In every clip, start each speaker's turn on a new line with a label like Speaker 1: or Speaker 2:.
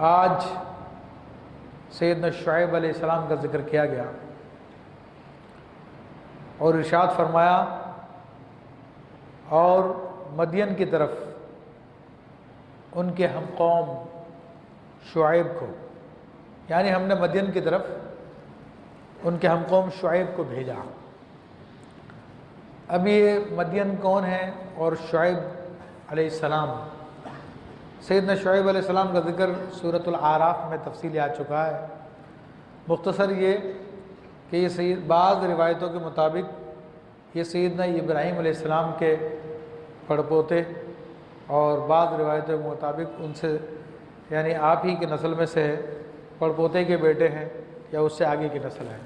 Speaker 1: آج سیدنا شعیب علیہ السلام کا ذکر کیا گیا اور ارشاد فرمایا اور مدین کی طرف ان کے ہم قوم شعیب کو، یعنی ہم نے مدین کی طرف ان کے ہم قوم شعیب کو بھیجا۔ اب یہ مدین کون ہیں اور شعیب علیہ السلام؟ سیدنا شعیب علیہ السلام کا ذکر سورۃ الاعراف میں تفصیل آ چکا ہے۔ مختصر یہ کہ یہ بعض روایتوں کے مطابق یہ سیدنا ابراہیم علیہ السلام کے پڑپوتے، اور بعض روایتوں کے مطابق ان سے یعنی آپ ہی کے نسل میں سے پڑپوتے کے بیٹے ہیں یا اس سے آگے کی نسل ہے۔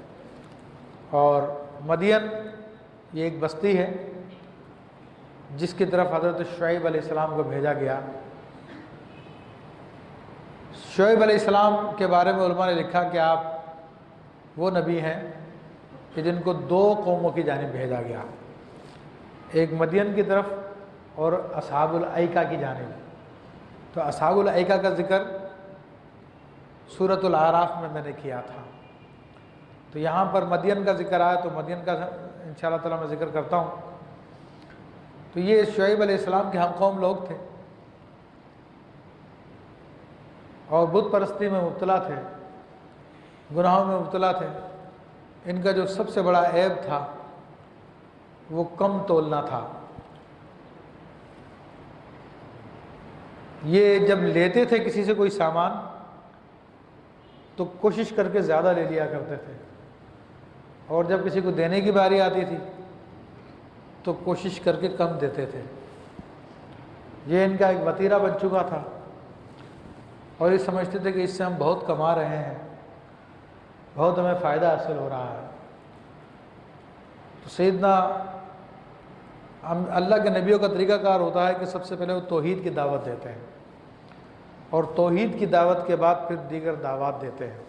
Speaker 1: اور مدین یہ ایک بستی ہے جس کی طرف حضرت شعیب علیہ السلام کو بھیجا گیا۔ شعیب علیہ السلام کے بارے میں علماء نے لکھا کہ آپ وہ نبی ہیں کہ جن کو دو قوموں کی جانب بھیجا گیا، ایک مدین کی طرف اور اصحاب الایکہ کی جانب۔ تو اصحاب الایکہ کا ذکر سورۃ الاعراف میں نے کیا تھا، تو یہاں پر مدین کا ذکر آیا تو مدین کا انشاءاللہ تعالیٰ میں ذکر کرتا ہوں۔ تو یہ شعیب علیہ السلام کے ہم قوم لوگ تھے اور بت پرستی میں مبتلا تھے، گناہوں میں مبتلا تھے۔ ان کا جو سب سے بڑا عیب تھا وہ کم تولنا تھا۔ یہ جب لیتے تھے کسی سے کوئی سامان تو کوشش کر کے زیادہ لے لیا کرتے تھے، اور جب کسی کو دینے کی باری آتی تھی تو کوشش کر کے کم دیتے تھے۔ یہ ان کا ایک وتیرہ بن چکا تھا، اور یہ سمجھتے تھے کہ اس سے ہم بہت کما رہے ہیں، بہت ہمیں فائدہ حاصل ہو رہا ہے۔ تو سیدنا اللہ کے نبیوں کا طریقہ کار ہوتا ہے کہ سب سے پہلے وہ توحید کی دعوت دیتے ہیں، اور توحید کی دعوت کے بعد پھر دیگر دعوات دیتے ہیں۔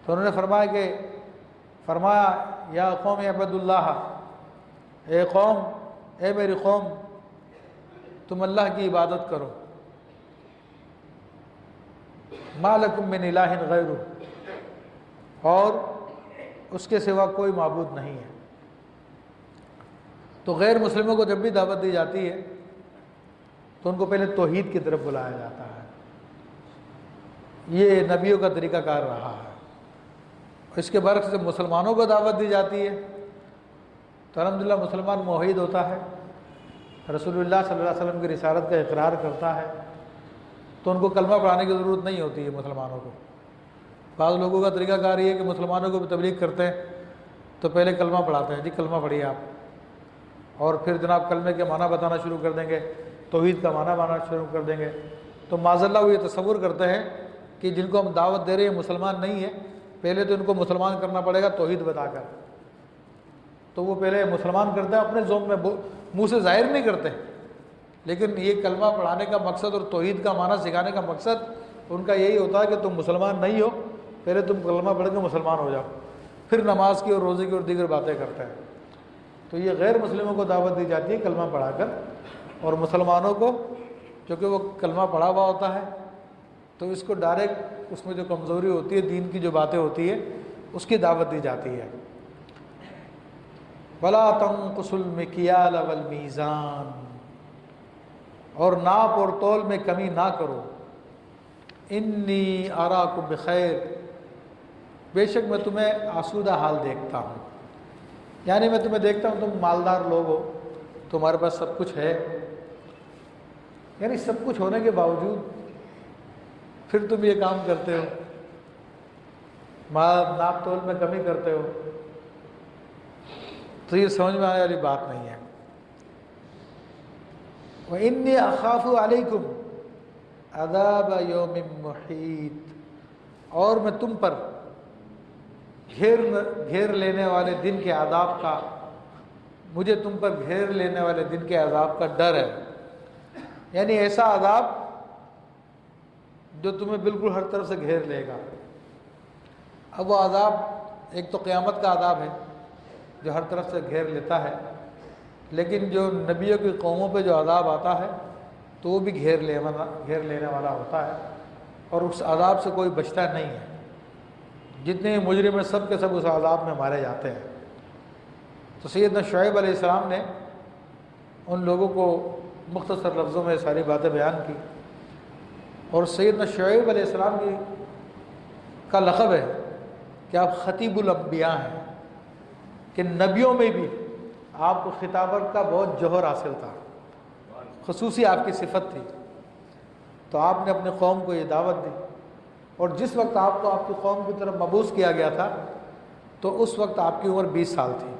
Speaker 1: تو انہوں نے فرمایا یا قوم عبد اللہ، اے قوم، اے میری قوم، تم اللہ کی عبادت کرو، ما لکم من الہ غیرہ، اور اس کے سوا کوئی معبود نہیں ہے۔ تو غیر مسلموں کو جب بھی دعوت دی جاتی ہے تو ان کو پہلے توحید کی طرف بلایا جاتا ہے۔ یہ نبیوں کا طریقہ کار رہا ہے۔ اس کے برعکس جب مسلمانوں کو دعوت دی جاتی ہے تو الحمدللہ مسلمان موحد ہوتا ہے، رسول اللہ صلی اللہ علیہ وسلم کی رسالت کا اقرار کرتا ہے، تو ان کو کلمہ پڑھانے کی ضرورت نہیں ہوتی ہے مسلمانوں کو۔ بعض لوگوں کا طریقہ کار یہ ہے کہ مسلمانوں کو بھی تبلیغ کرتے ہیں تو پہلے کلمہ پڑھاتے ہیں، جی کلمہ پڑھیے آپ، اور پھر جناب کلمے کے معنی بتانا شروع کر دیں گے، توحید کا معنی بتانا شروع کر دیں گے۔ تو معاذ اللہ وہ یہ تصور کرتے ہیں کہ جن کو ہم دعوت دے رہے ہیں مسلمان نہیں ہیں، پہلے تو ان کو مسلمان کرنا پڑے گا توحید بتا کر۔ تو وہ پہلے مسلمان کرتے ہیں، اپنے ذوق میں منہ سے ظاہر نہیں کرتے، لیکن یہ کلمہ پڑھانے کا مقصد اور توحید کا معنی سکھانے کا مقصد ان کا یہی ہوتا ہے کہ تم مسلمان نہیں ہو، پہلے تم کلمہ پڑھ کے مسلمان ہو جاؤ، پھر نماز کی اور روزے کی اور دیگر باتیں کرتے ہیں۔ تو یہ غیر مسلموں کو دعوت دی جاتی ہے کلمہ پڑھا کر، اور مسلمانوں کو چونکہ وہ کلمہ پڑھا ہوا ہوتا ہے تو اس کو ڈائریکٹ اس میں جو کمزوری ہوتی ہے، دین کی جو باتیں ہوتی ہے، اس کی دعوت دی جاتی ہے۔ وَلَا تَنقُصُوا الْمِكْيَالَ وَالْمِيزَانَ، اور ناپ اور تول میں کمی نہ کرو۔ انی اراکم بخیر، بے شک میں تمہیں آسودہ حال دیکھتا ہوں، یعنی میں تمہیں دیکھتا ہوں تم مالدار لوگ ہو، تمہارے پاس سب کچھ ہے، یعنی سب کچھ ہونے کے باوجود پھر تم یہ کام کرتے ہو، ناپ تول میں کمی کرتے ہو، تو یہ سمجھ میں آنے والی بات نہیں ہے۔ وَإِنِّي أَخَافُ عَلَيْكُمْ عَذَابَ يَوْمٍ مُحِيطٍ، اور میں تم پر گھیر لینے والے دن کے عذاب کا، مجھے تم پر گھیر لینے والے دن کے عذاب کا ڈر ہے، یعنی ایسا عذاب جو تمہیں بالکل ہر طرف سے گھیر لے گا۔ اب وہ عذاب ایک تو قیامت کا عذاب ہے جو ہر طرف سے گھیر لیتا ہے، لیکن جو نبیوں کی قوموں پہ جو عذاب آتا ہے تو وہ بھی گھیر لینے والا ہوتا ہے۔ اور اس عذاب سے کوئی بچتا نہیں ہے، جتنے مجرم ہیں سب کے سب اس عذاب میں مارے جاتے ہیں۔ تو سیدنا شعیب علیہ السلام نے ان لوگوں کو مختصر لفظوں میں ساری باتیں بیان کی، اور سیدنا شعیب علیہ السلام کا لقب ہے کہ آپ خطیب الانبیاء ہیں، کہ نبیوں میں بھی آپ کو خطابت کا بہت جوہر حاصل تھا، خصوصی آپ کی صفت تھی۔ تو آپ نے اپنے قوم کو یہ دعوت دی، اور جس وقت آپ کو آپ کی قوم کی طرف مبعوث کیا گیا تھا تو اس وقت آپ کی عمر 20 سال تھی،